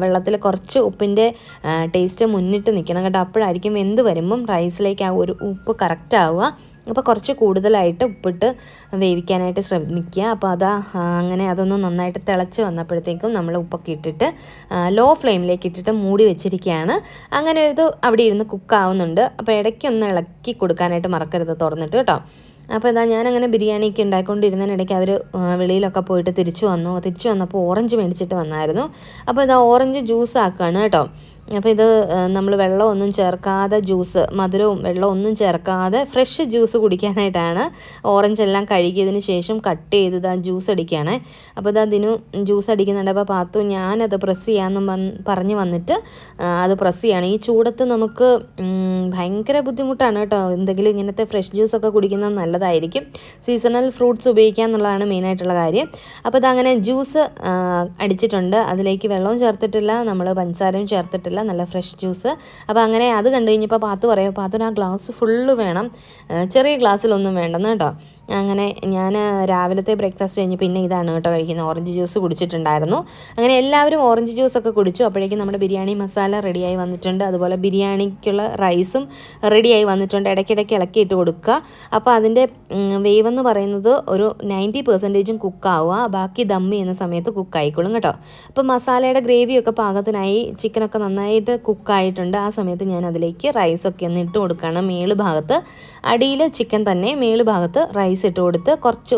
വെള്ളത്തിൽ കുറച്ച് ഉപ്പിൻ്റെ ടേസ്റ്റ് മുന്നിട്ട് നിൽക്കണം കേട്ടോ. അപ്പോഴായിരിക്കും വെന്ത് വരുമ്പം റൈസിലേക്ക് ആ ഒരു ഉപ്പ് കറക്റ്റ് ആവുക. അപ്പോൾ കുറച്ച് കൂടുതലായിട്ട് ഉപ്പിട്ട് വേവിക്കാനായിട്ട് ശ്രമിക്കുക. അപ്പോൾ അങ്ങനെ അതൊന്ന് നന്നായിട്ട് തിളച്ച് വന്നപ്പോഴത്തേക്കും നമ്മൾ ഉപ്പൊക്കെ ഇട്ടിട്ട് ലോ ഫ്ലെയിമിലേക്ക് ഇട്ടിട്ട് മൂടി വെച്ചിരിക്കുകയാണ്. അങ്ങനെ ഇത് അവിടെ ഇരുന്ന് കുക്കാവുന്നുണ്ട്. അപ്പോൾ ഇടയ്ക്കൊന്ന് ഇളക്കി കൊടുക്കാനായിട്ട് മറക്കരുത് തുറന്നിട്ട് കേട്ടോ. അപ്പോൾ ഇതാ ഞാനങ്ങനെ ബിരിയാണിയൊക്കെ ഉണ്ടാക്കിക്കൊണ്ടിരുന്നതിനിടയ്ക്ക് അവർ വെളിയിലൊക്കെ പോയിട്ട് തിരിച്ചു വന്നപ്പോൾ ഓറഞ്ച് മേടിച്ചിട്ട് വന്നായിരുന്നു. അപ്പോൾ ഇതാ ഓറഞ്ച് ജ്യൂസ് ആക്കുകയാണ് കേട്ടോ. അപ്പോൾ ഇത് നമ്മൾ വെള്ളമൊന്നും ചേർക്കാതെ ജ്യൂസ്, മധുരവും വെള്ളവും ഒന്നും ചേർക്കാതെ ഫ്രഷ് ജ്യൂസ് കുടിക്കാനായിട്ടാണ്. ഓറഞ്ച് എല്ലാം കഴുകിയതിന് ശേഷം കട്ട് ചെയ്ത് ഇതാ ജ്യൂസ് അടിക്കുകയാണ്. അപ്പോൾ ഇതാ അതിനു ജ്യൂസ് അടിക്കുന്നുണ്ട്. അപ്പോൾ പാത്തു ഞാനത് പ്രസ് ചെയ്യാമെന്നും പറഞ്ഞ് വന്നിട്ട് അത് പ്രസ് ചെയ്യാണ്. ഈ ചൂടത്ത് നമുക്ക് ഭയങ്കര ബുദ്ധിമുട്ടാണ് കേട്ടോ. എന്തെങ്കിലും ഇങ്ങനത്തെ ഫ്രഷ് ജ്യൂസൊക്കെ കുടിക്കുന്നത് നല്ലതായിരിക്കും. സീസണൽ ഫ്രൂട്ട്സ് ഉപയോഗിക്കുക എന്നുള്ളതാണ് മെയിനായിട്ടുള്ള കാര്യം. അപ്പോൾ ഇതങ്ങനെ ജ്യൂസ് അടിച്ചിട്ടുണ്ട്. അതിലേക്ക് വെള്ളവും ചേർത്തിട്ടില്ല, നമ്മൾ പഞ്ചസാരയും ചേർത്തിട്ടില്ല, നല്ല ഫ്രഷ് ജ്യൂസ്. അപ്പോൾ അങ്ങനെ അത് കണ്ടു കഴിഞ്ഞപ്പോൾ പാത്തു പറയും, പാത്തുന് ആ ഗ്ലാസ് ഫുള്ള് വേണം, ചെറിയ ഗ്ലാസ്സിലൊന്നും വേണ്ടെന്ന് കേട്ടോ. അങ്ങനെ ഞാൻ രാവിലത്തെ ബ്രേക്ക്ഫാസ്റ്റ് കഴിഞ്ഞ് പിന്നെ ഇതാണ് കേട്ടോ കഴിക്കുന്നത്. ഓറഞ്ച് ജ്യൂസ് കുടിച്ചിട്ടുണ്ടായിരുന്നു. അങ്ങനെ എല്ലാവരും ഓറഞ്ച് ജ്യൂസൊക്കെ കുടിച്ചു. അപ്പോഴേക്കും നമ്മുടെ ബിരിയാണി മസാല റെഡിയായി വന്നിട്ടുണ്ട്. അതുപോലെ ബിരിയാണിക്കുള്ള റൈസും റെഡിയായി വന്നിട്ടുണ്ട്. ഇടയ്ക്കിടയ്ക്ക് ഇളക്കിയിട്ട് കൊടുക്കുക. അപ്പോൾ അതിൻ്റെ വേവ് എന്ന് പറയുന്നത് ഒരു 90% കുക്കാവുക, ബാക്കി ദം ചെയ്യുന്ന സമയത്ത് കുക്കായിക്കോളും കേട്ടോ. അപ്പോൾ മസാലയുടെ ഗ്രേവിയൊക്കെ പാകത്തിനായി, ചിക്കനൊക്കെ നന്നായിട്ട് കുക്കായിട്ടുണ്ട്. ആ സമയത്ത് ഞാൻ അതിലേക്ക് റൈസൊക്കെ ഒന്ന് ഇട്ട് കൊടുക്കുകയാണ്. മേള് ഭാഗത്ത്, അടിയിൽ ചിക്കൻ തന്നെ, മേള് ഭാഗത്ത് റൈസ് ഇട്ട് കൊടുത്ത്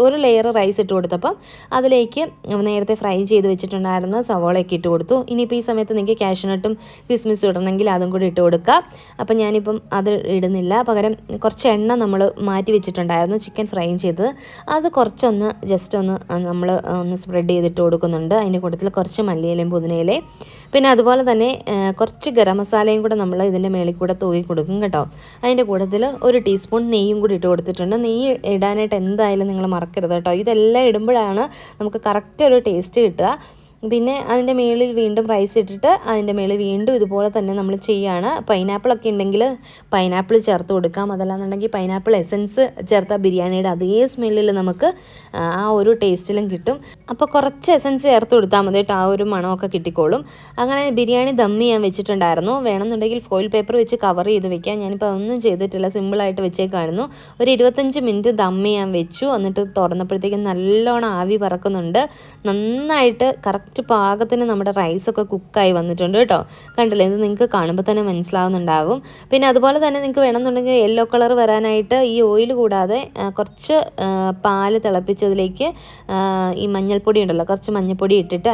ഒരു ലെയർ റൈസ് ഇട്ട് കൊടുത്തപ്പം അതിലേക്ക് നേരത്തെ ഫ്രൈ ചെയ്ത് വെച്ചിട്ടുണ്ടായിരുന്ന സവോളയൊക്കെ ഇട്ട് കൊടുത്തു. ഇനിയിപ്പോൾ ഈ സമയത്ത് നിങ്ങൾക്ക് കാഷ്യൂനട്ടും കിസ്മിസും ഇടണമെങ്കിൽ അതും കൂടി ഇട്ട് കൊടുക്കുക. അപ്പം ഞാനിപ്പം അത് ഇടുന്നില്ല, പകരം കുറച്ച് എണ്ണ നമ്മൾ മാറ്റി വെച്ചിട്ടുണ്ടായിരുന്നു ചിക്കൻ ഫ്രൈ ചെയ്ത്, അത് കുറച്ചൊന്ന് ജസ്റ്റ് നമ്മൾ ഒന്ന് സ്പ്രെഡ് ചെയ്തിട്ട് കൊടുക്കുന്നുണ്ട്. അതിൻ്റെ കൂട്ടത്തിൽ കുറച്ച് മല്ലിയിലയും പുതിനയിലയും, പിന്നെ അതുപോലെ തന്നെ കുറച്ച് ഗരം മസാലയും കൂടെ നമ്മൾ ഇതിൻ്റെ മേളിൽ കൂടെ തൂക്കി കൊടുക്കും കേട്ടോ. അതിൻ്റെ കൂട്ടത്തിൽ 1 ടീസ്പൂൺ നെയ്യും കൂടി ഇട്ട് കൊടുത്തിട്ടുണ്ട്. നെയ്യ് ഇടാനായിട്ട് എന്തായാലും നിങ്ങൾ മറക്കരുത് കേട്ടോ. ഇതെല്ലാം ഇടുമ്പോഴാണ് നമുക്ക് കറക്റ്റ് ഒരു ടേസ്റ്റ് കിട്ടുക. പിന്നെ അതിൻ്റെ മേളിൽ വീണ്ടും റൈസ് ഇട്ടിട്ട് അതിൻ്റെ മേളിൽ വീണ്ടും ഇതുപോലെ തന്നെ നമ്മൾ ചെയ്യുകയാണ്. പൈനാപ്പിളൊക്കെ ഉണ്ടെങ്കിൽ പൈനാപ്പിൾ ചേർത്ത് കൊടുക്കാം. അതല്ലാന്നുണ്ടെങ്കിൽ പൈനാപ്പിൾ എസൻസ് ചേർത്ത ബിരിയാണിയുടെ അതേ സ്മെല്ലിൽ നമുക്ക് ആ ഒരു ടേസ്റ്റിലും കിട്ടും. അപ്പോൾ കുറച്ച് എസൻസ് ചേർത്ത് കൊടുത്താൽ മതി കേട്ടോ, ആ ഒരു മണമൊക്കെ കിട്ടിക്കോളും. അങ്ങനെ ബിരിയാണി ദം ചെയ്യാൻ വെച്ചിട്ടുണ്ടായിരുന്നു. വേണമെന്നുണ്ടെങ്കിൽ ഫോയിൽ പേപ്പർ വെച്ച് കവർ ചെയ്ത് വെക്കാം. ഞാനിപ്പോൾ അതൊന്നും ചെയ്തിട്ടില്ല, സിമ്പിളായിട്ട് വെച്ചേക്കായിരുന്നു. ഒരു 25 മിനിറ്റ് ദം ചെയ്യാൻ വെച്ചു. എന്നിട്ട് തുറന്നപ്പോഴത്തേക്കും നല്ലോണം ആവി പറക്കുന്നുണ്ട്. നന്നായിട്ട് കറക്റ്റ് പാകത്തിന് നമ്മുടെ റൈസൊക്കെ കുക്കായി വന്നിട്ടുണ്ട് കേട്ടോ. കണ്ടില്ലേ, ഇത് നിങ്ങൾക്ക് കാണുമ്പോൾ തന്നെ മനസ്സിലാവുന്നുണ്ടാവും. പിന്നെ അതുപോലെ തന്നെ നിങ്ങൾക്ക് വേണമെന്നുണ്ടെങ്കിൽ യെല്ലോ കളർ വരാനായിട്ട് ഈ ഓയിൽ കൂടാതെ കുറച്ച് പാല് തിളപ്പിച്ചതിലേക്ക് ഈ മഞ്ഞൾപ്പൊടി ഉണ്ടല്ലോ, കുറച്ച് മഞ്ഞൾപ്പൊടി ഇട്ടിട്ട്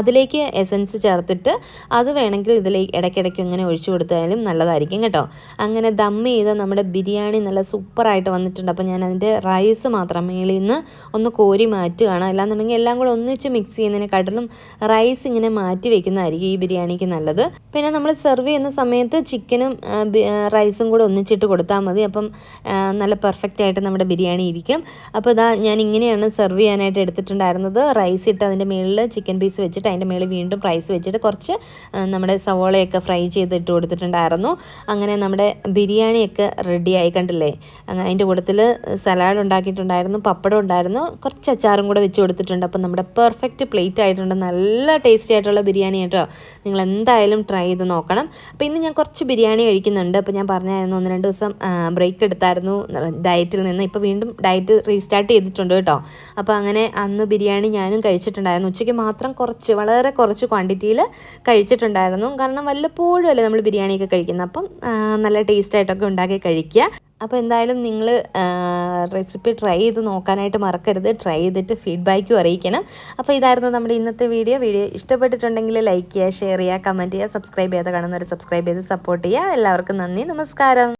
അതിലേക്ക് എസൻസ് ചേർത്തിട്ട് അത് വേണമെങ്കിൽ ഇതിലേക്ക് ഇടയ്ക്കിടയ്ക്ക് ഇങ്ങനെ ഒഴിച്ചു കൊടുത്താലും നല്ലതായിരിക്കും കേട്ടോ. അങ്ങനെ ദം ചെയ്ത് നമ്മുടെ ബിരിയാണി നല്ല സൂപ്പറായിട്ട് വന്നിട്ടുണ്ട്. അപ്പോൾ ഞാൻ അതിൻ്റെ റൈസ് മാത്രം മേളിൽ നിന്ന് ഒന്ന് കോരി മാറ്റുകയാണ്. അല്ലാന്നുണ്ടെങ്കിൽ എല്ലാം കൂടെ ഒന്നിച്ച് മിക്സ് ചെയ്യുന്നതിനെക്കാട്ടിലും റൈസ് ഇങ്ങനെ മാറ്റി വെക്കുന്നതായിരിക്കും ഈ ബിരിയാണിക്ക് നല്ലത്. പിന്നെ നമ്മൾ സെർവ് ചെയ്യുന്ന സമയത്ത് ചിക്കനും റൈസും കൂടെ ഒന്നിച്ചിട്ട് കൊടുത്താൽ മതി. അപ്പം നല്ല പെർഫെക്റ്റ് ആയിട്ട് നമ്മുടെ ബിരിയാണി ഇരിക്കും. അപ്പോൾ ഇതാ ഞാൻ ഇങ്ങനെയാണ് സെർവ് ചെയ്യാനായിട്ട് എടുത്തിട്ടുണ്ടായിരുന്നത്. റൈസ് ഇട്ട് അതിൻ്റെ മുകളിൽ ചിക്കൻ പീസ് വെച്ചിട്ട് അതിൻ്റെ മുകളിൽ വീണ്ടും റൈസ് വെച്ചിട്ട് കുറച്ച് നമ്മുടെ സവോളയൊക്കെ ഫ്രൈ ചെയ്തിട്ട് കൊടുത്തിട്ടുണ്ടായിരുന്നു. അങ്ങനെ നമ്മുടെ ബിരിയാണിയൊക്കെ റെഡിയായി കണ്ടില്ലേ. അതിൻ്റെ കൂട്ടത്തിൽ സലാഡ് ഉണ്ടാക്കിയിട്ടുണ്ടായിരുന്നു, പപ്പടം ഉണ്ടായിരുന്നു, കുറച്ച് അച്ചാറും കൂടെ വെച്ച് കൊടുത്തിട്ടുണ്ട്. അപ്പം നമ്മുടെ പെർഫെക്റ്റ് പ്ലേറ്റ് ആയിട്ടുണ്ട്. നല്ല ടേസ്റ്റി ആയിട്ടുള്ള ബിരിയാണി കേട്ടോ. നിങ്ങൾ എന്തായാലും ട്രൈ ചെയ്ത് നോക്കണം. അപ്പോൾ ഇന്ന് ഞാൻ കുറച്ച് ബിരിയാണി കഴിക്കുന്നുണ്ട്. അപ്പോൾ ഞാൻ പറഞ്ഞായിരുന്നു 1-2 ദിവസം ബ്രേക്ക് എടുത്തായിരുന്നു ഡയറ്റിൽ നിന്ന്. ഇപ്പോൾ വീണ്ടും ഡയറ്റ് റീസ്റ്റാർട്ട് ചെയ്തിട്ടുണ്ട് കേട്ടോ. അപ്പോൾ അങ്ങനെ അന്ന് ബിരിയാണി ഞാനും കഴിച്ചിട്ടുണ്ടായിരുന്നു. ഉച്ചയ്ക്ക് മാത്രം വളരെ കുറച്ച് ക്വാണ്ടിറ്റിയിൽ കഴിച്ചിട്ടുണ്ടായിരുന്നു. കാരണം വല്ലപ്പോഴും അല്ലേ നമ്മൾ ബിരിയാണിയൊക്കെ കഴിക്കുന്നത്. അപ്പം നല്ല ടേസ്റ്റായിട്ടൊക്കെ ഉണ്ടാക്കി കഴിക്കുക. അപ്പോൾ എന്തായാലും നിങ്ങൾ റെസിപ്പി ട്രൈ ചെയ്ത് നോക്കാനായിട്ട് മറക്കരുത്. ട്രൈ ചെയ്തിട്ട് ഫീഡ്ബാക്കും അറിയിക്കണം. അപ്പോൾ ഇതായിരുന്നു നമ്മുടെ ഇന്നത്തെ വീഡിയോ. ഇഷ്ടപ്പെട്ടിട്ടുണ്ടെങ്കിൽ ലൈക്ക് ചെയ്യുക, ഷെയർ ചെയ്യുക, കമൻറ്റ് ചെയ്യുക, സബ്സ്ക്രൈബ് ചെയ്യാതെ കാണുന്നവർ സബ്സ്ക്രൈബ് ചെയ്ത് സപ്പോർട്ട് ചെയ്യുക. എല്ലാവർക്കും നന്ദി, നമസ്കാരം.